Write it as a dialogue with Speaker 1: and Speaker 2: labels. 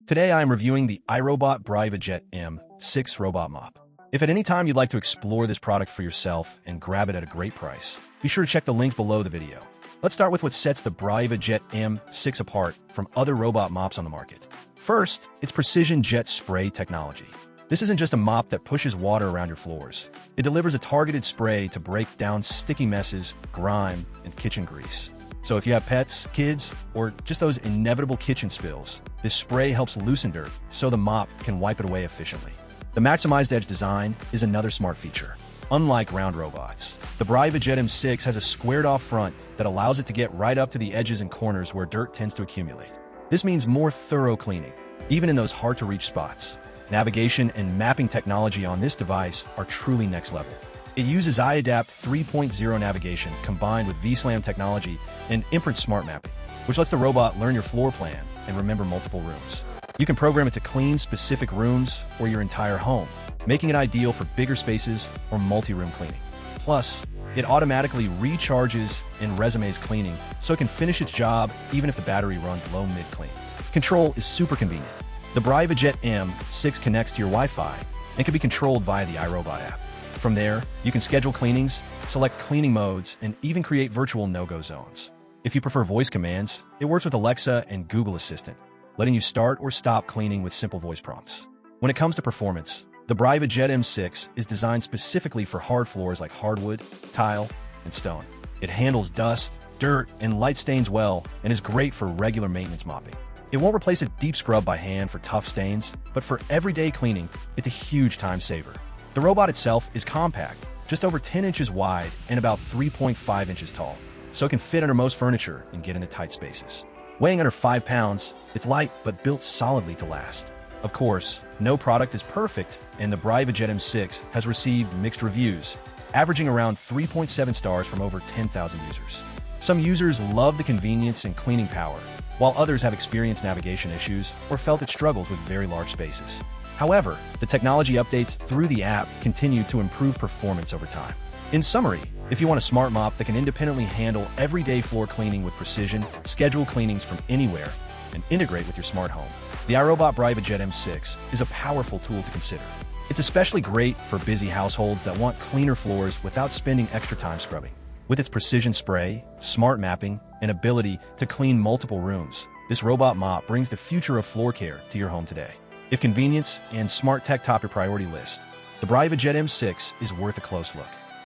Speaker 1: Today I am reviewing the iRobot Braava Jet M6 robot mop. If at any time you'd like to explore this product for yourself and grab it at a great price, be sure to check the link below the video. Let's start with what sets the Braava Jet M6 apart from other robot mops on the market. First, its precision jet spray technology. This isn't just a mop that pushes water around your floors. It delivers a targeted spray to break down sticky messes, grime, and kitchen grease. So if you have pets, kids, or just those inevitable kitchen spills, this spray helps loosen dirt so the mop can wipe it away efficiently. The maximized edge design is another smart feature. Unlike round robots, the Braava Jet M6 has a squared-off front that allows it to get right up to the edges and corners where dirt tends to accumulate. This means more thorough cleaning, even in those hard-to-reach spots. Navigation and mapping technology on this device are truly next level. It uses iAdapt 3.0 navigation combined with vSLAM technology and Imprint Smart Mapping, which lets the robot learn your floor plan and remember multiple rooms. You can program it to clean specific rooms or your entire home, making it ideal for bigger spaces or multi-room cleaning. Plus, it automatically recharges and resumes cleaning so it can finish its job even if the battery runs low mid-clean. Control is super convenient. The Braava Jet M6 connects to your Wi-Fi and can be controlled via the iRobot app. From there, you can schedule cleanings, select cleaning modes, and even create virtual no-go zones. If you prefer voice commands, it works with Alexa and Google Assistant, letting you start or stop cleaning with simple voice prompts. When it comes to performance, the Braava Jet M6 is designed specifically for hard floors like hardwood, tile, and stone. It handles dust, dirt, and light stains well and is great for regular maintenance mopping. It won't replace a deep scrub by hand for tough stains, but for everyday cleaning, it's a huge time saver. The robot itself is compact, just over 10 inches wide and about 3.5 inches tall, so it can fit under most furniture and get into tight spaces. Weighing under 5 pounds, it's light but built solidly to last. Of course, no product is perfect, and the Braava Jet M6 has received mixed reviews, averaging around 3.7 stars from over 10,000 users. Some users love the convenience and cleaning power, while others have experienced navigation issues or felt it struggles with very large spaces. However, the technology updates through the app continue to improve performance over time. In summary, if you want a smart mop that can independently handle everyday floor cleaning with precision, schedule cleanings from anywhere, and integrate with your smart home, the iRobot Braava Jet M6 is a powerful tool to consider. It's especially great for busy households that want cleaner floors without spending extra time scrubbing. With its precision spray, smart mapping, and ability to clean multiple rooms, this robot mop brings the future of floor care to your home today. If convenience and smart tech top your priority list, the Braava Jet M6 is worth a close look.